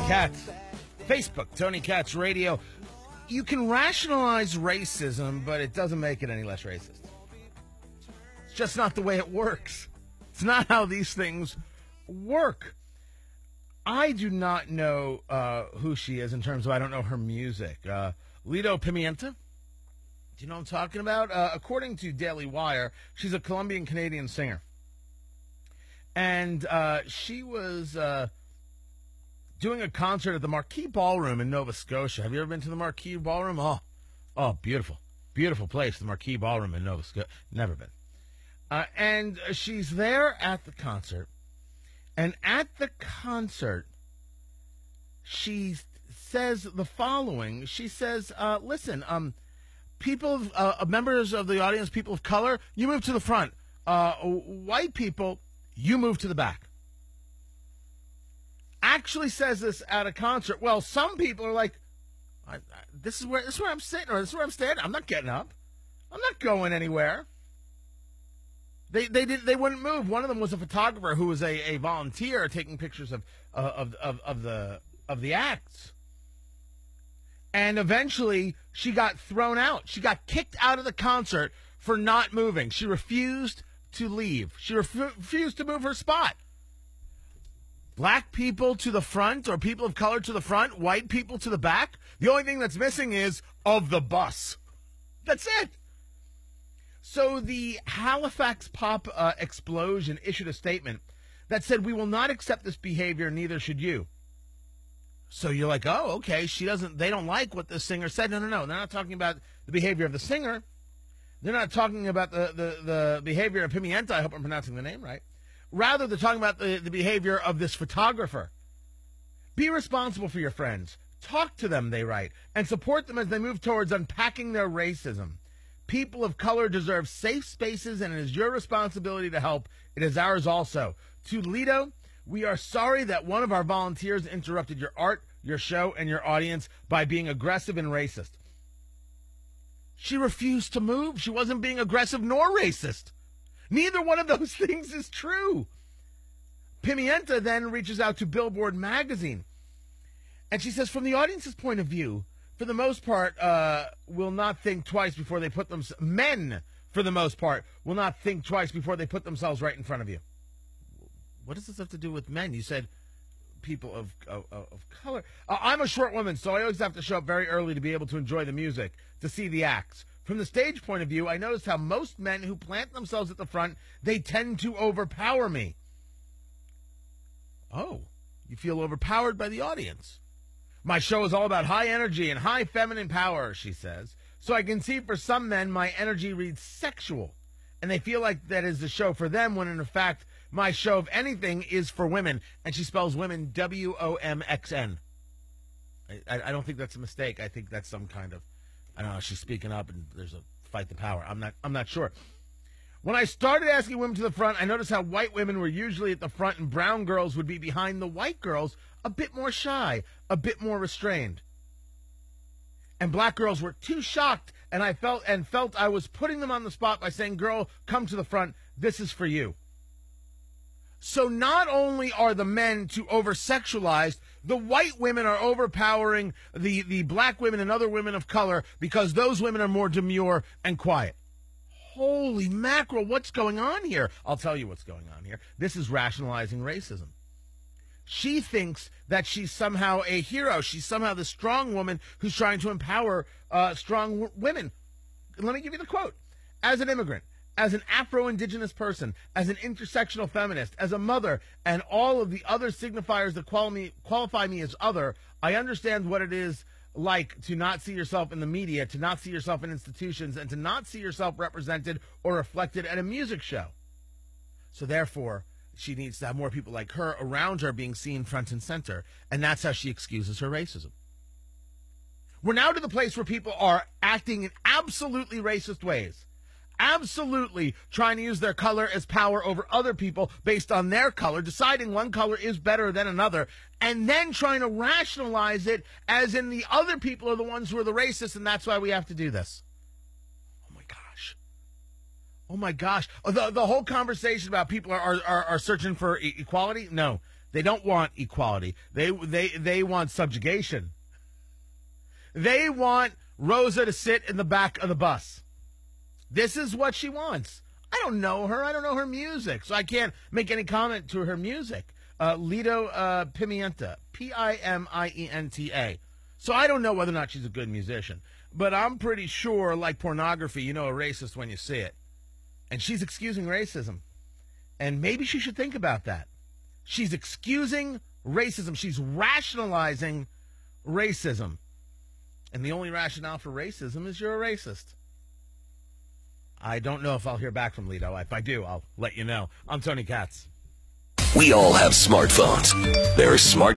KATZ. Facebook, Tony KATZ Radio. You can rationalize racism, but it doesn't make it any less racist. It's just not the way it works. It's not how these things work. I do not know who she is in terms of I don't know her music. Lido Pimienta? Do you know what I'm talking about? According to Daily Wire, she's a Colombian-Canadian singer. And she was doing a concert at the Marquee Ballroom in Nova Scotia. Have you ever been to the Marquee Ballroom? Oh, beautiful. Beautiful place, the Marquee Ballroom in Nova Scotia. Never been. And she's there at the concert. And at the concert, she says the following. She says, listen, people, members of the audience, people of color, you move to the front. White people, you move to the back. Actually says this at a concert. Well, some people are like, this is where I'm sitting, or this is where I'm standing. I'm not getting up. I'm not going anywhere. They wouldn't move. One of them was a photographer who was a volunteer taking pictures of the acts. And eventually she got thrown out. She got kicked out of the concert for not moving. She refused to leave. She refused to move her spot. Black people to the front, or people of color to the front, white people to the back. The only thing that's missing is of the bus. That's it. So the Halifax Pop Explosion issued a statement that said, "We will not accept this behavior, neither should you." So you're like, oh, okay, they don't like what the singer said. No. They're not talking about the behavior of the singer. They're not talking about the behavior of Pimienta. I hope I'm pronouncing the name right. Rather, they're talking about the behavior of this photographer. Be responsible for your friends. Talk to them, they write, and support them as they move towards unpacking their racism. People of color deserve safe spaces, and it is your responsibility to help. It is ours also. To Lido, we are sorry that one of our volunteers interrupted your art, your show, and your audience by being aggressive and racist. She refused to move. She wasn't being aggressive nor racist. Neither one of those things is true. Pimienta then reaches out to Billboard magazine. And she says, from the audience's point of view, for the most part, will not think twice before they put themselves... Men, for the most part, will not think twice before they put themselves right in front of you. What does this have to do with men? You said people of color. I'm a short woman, so I always have to show up very early to be able to enjoy the music, to see the acts. From the stage point of view, I noticed how most men who plant themselves at the front, they tend to overpower me. Oh, you feel overpowered by the audience. My show is all about high energy and high feminine power, she says. So I can see for some men, my energy reads sexual. And they feel like that is the show for them, when in fact, my show, if anything, is for women. And she spells women WOMXN. I don't think that's a mistake. I think that's some kind of... I don't know, she's speaking up and there's a fight the power. I'm not sure. When I started asking women to the front, I noticed how white women were usually at the front and brown girls would be behind the white girls, a bit more shy, a bit more restrained. And black girls were too shocked, and I felt I was putting them on the spot by saying, "Girl, come to the front. This is for you." So not only are the men too over-sexualized, the white women are overpowering the black women and other women of color because those women are more demure and quiet. Holy mackerel, what's going on here? I'll tell you what's going on here. This is rationalizing racism. She thinks that she's somehow a hero. She's somehow the strong woman who's trying to empower strong women. Let me give you the quote. As an immigrant, as an Afro-Indigenous person, as an intersectional feminist, as a mother, and all of the other signifiers that qualify me as other, I understand what it is like to not see yourself in the media, to not see yourself in institutions, and to not see yourself represented or reflected at a music show. So therefore, she needs to have more people like her around her being seen front and center, and that's how she excuses her racism. We're now to the place where people are acting in absolutely racist ways. Absolutely trying to use their color as power over other people based on their color, deciding one color is better than another, and then trying to rationalize it as in the other people are the ones who are the racists, and that's why we have to do this. Oh my gosh. Oh my gosh. The whole conversation about people are searching for equality? No. They don't want equality. They want subjugation. They want Rosa to sit in the back of the bus. This is what she wants. I don't know her. I don't know her music, so I can't make any comment to her music. Lido Pimienta, Pimienta. So I don't know whether or not she's a good musician. But I'm pretty sure, like pornography, you know a racist when you see it. And she's excusing racism. And maybe she should think about that. She's excusing racism. She's rationalizing racism. And the only rationale for racism is you're a racist. I don't know if I'll hear back from Lido. If I do, I'll let you know. I'm Tony KATZ. We all have smartphones. There are smart